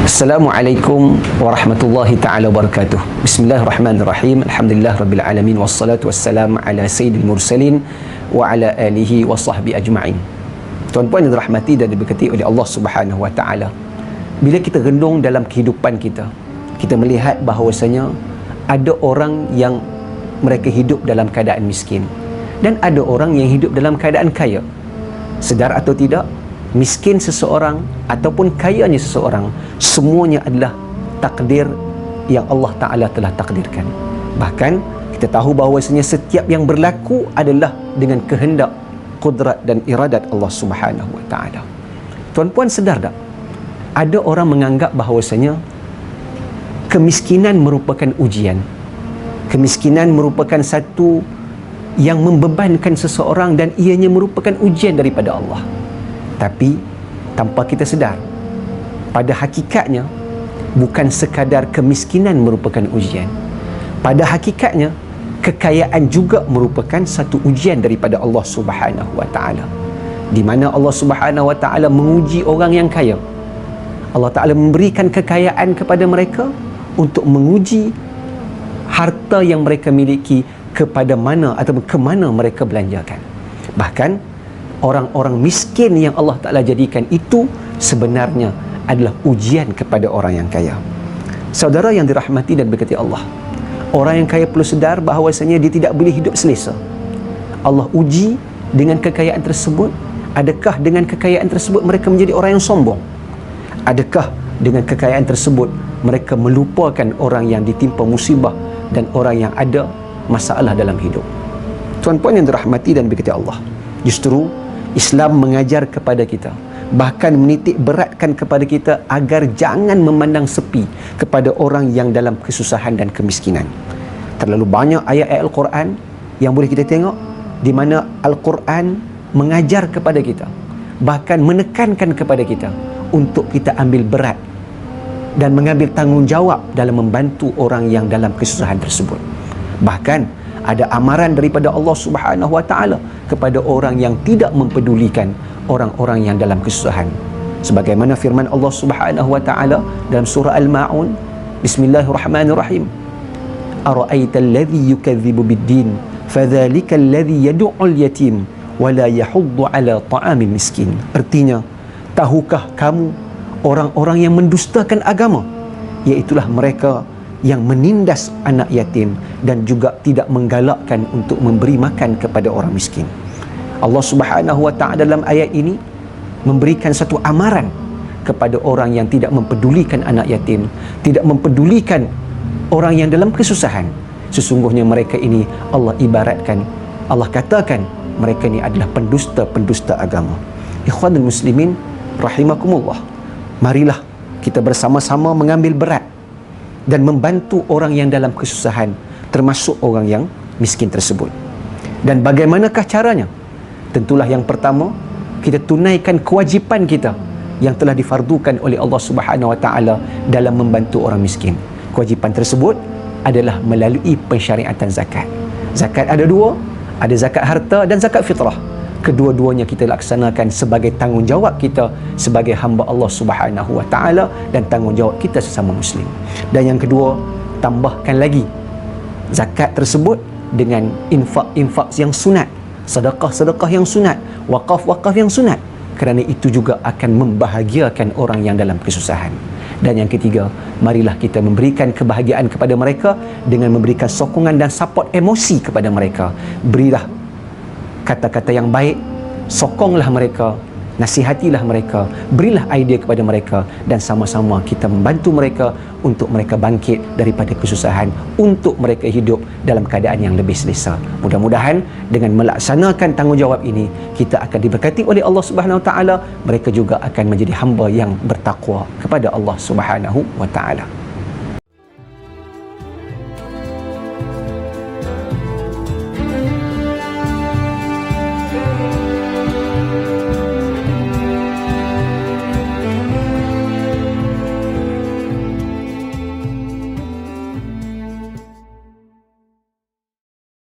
Assalamualaikum warahmatullahi ta'ala wabarakatuh. Bismillahirrahmanirrahim. Alhamdulillah rabbil alamin, wassalatu wassalamu ala sayyidil mursalin wa ala alihi wa sahbihi ajma'in. Tuan-puan yang dirahmati dan diberkati oleh Allah Subhanahu wa taala. Bila kita renung dalam kehidupan kita, kita melihat bahawasanya ada orang yang mereka hidup dalam keadaan miskin dan ada orang yang hidup dalam keadaan kaya. Sedar atau tidak, miskin seseorang ataupun kayanya seseorang, semuanya adalah takdir yang Allah Ta'ala telah takdirkan. Bahkan kita tahu bahawasanya setiap yang berlaku adalah dengan kehendak, kudrat dan iradat Allah Subhanahu wa Ta'ala. Tuan-puan sedar tak? Ada orang menganggap bahawasanya kemiskinan merupakan ujian. Kemiskinan merupakan satu yang membebankan seseorang dan ianya merupakan ujian daripada Allah. Tapi tanpa kita sedar, pada hakikatnya bukan sekadar kemiskinan merupakan ujian. Pada hakikatnya kekayaan juga merupakan satu ujian daripada Allah Subhanahu wa taala. Di mana Allah Subhanahu wa taala menguji orang yang kaya. Allah Taala memberikan kekayaan kepada mereka untuk menguji harta yang mereka miliki kepada mana ataupun ke mana mereka belanjakan. Bahkan orang-orang miskin yang Allah Ta'ala jadikan itu sebenarnya adalah ujian kepada orang yang kaya. Saudara yang dirahmati dan berkati Allah, orang yang kaya perlu sedar bahawasanya dia tidak boleh hidup selesa. Allah uji dengan kekayaan tersebut. Adakah dengan kekayaan tersebut mereka menjadi orang yang sombong? Adakah dengan kekayaan tersebut mereka melupakan orang yang ditimpa musibah dan orang yang ada masalah dalam hidup? Tuan-puan yang dirahmati dan berkati Allah, justru Islam mengajar kepada kita, bahkan menitik beratkan kepada kita agar jangan memandang sepi kepada orang yang dalam kesusahan dan kemiskinan. Terlalu banyak ayat-ayat Al-Quran yang boleh kita tengok di mana Al-Quran mengajar kepada kita, bahkan menekankan kepada kita untuk kita ambil berat dan mengambil tanggungjawab dalam membantu orang yang dalam kesusahan tersebut. Bahkan ada amaran daripada Allah Subhanahu wa taala kepada orang yang tidak mempedulikan orang-orang yang dalam kesusahan. Sebagaimana firman Allah Subhanahu wa taala dalam surah Al-Maun, Bismillahirrahmanirrahim. Ara'aita alladhi yukadzibu bid-din, fadzalika alladhi yad'ul yatim wa la yahuddu 'ala ta'amil miskin. Artinya, tahukah kamu orang-orang yang mendustakan agama? Iaitulah mereka yang menindas anak yatim dan juga tidak menggalakkan untuk memberi makan kepada orang miskin. Allah Subhanahu wa taala dalam ayat ini memberikan satu amaran kepada orang yang tidak mempedulikan anak yatim, tidak mempedulikan orang yang dalam kesusahan. Sesungguhnya mereka ini Allah ibaratkan, Allah katakan mereka ini adalah pendusta-pendusta agama. Ikhwanul muslimin rahimakumullah, marilah kita bersama-sama mengambil berat dan membantu orang yang dalam kesusahan, termasuk orang yang miskin tersebut. Dan bagaimanakah caranya? Tentulah yang pertama, kita tunaikan kewajipan kita yang telah difardukan oleh Allah Subhanahu wa taala dalam membantu orang miskin. Kewajipan tersebut adalah melalui pensyariatan zakat. Zakat ada dua, ada zakat harta dan zakat fitrah. Kedua-duanya kita laksanakan sebagai tanggungjawab kita sebagai hamba Allah Subhanahu wa taala dan tanggungjawab kita sesama muslim. Dan yang kedua, tambahkan lagi zakat tersebut dengan infak-infak yang sunat, sedekah-sedekah yang sunat, wakaf-wakaf yang sunat, kerana itu juga akan membahagiakan orang yang dalam kesusahan. Dan yang ketiga, marilah kita memberikan kebahagiaan kepada mereka dengan memberikan sokongan dan support emosi kepada mereka. Berilah kata-kata yang baik, sokonglah mereka, nasihatilah mereka, berilah idea kepada mereka, dan sama-sama kita membantu mereka untuk mereka bangkit daripada kesusahan, untuk mereka hidup dalam keadaan yang lebih selesa. Mudah-mudahan dengan melaksanakan tanggungjawab ini, kita akan diberkati oleh Allah Subhanahu wa taala. Mereka juga akan menjadi hamba yang bertakwa kepada Allah Subhanahu wa taala.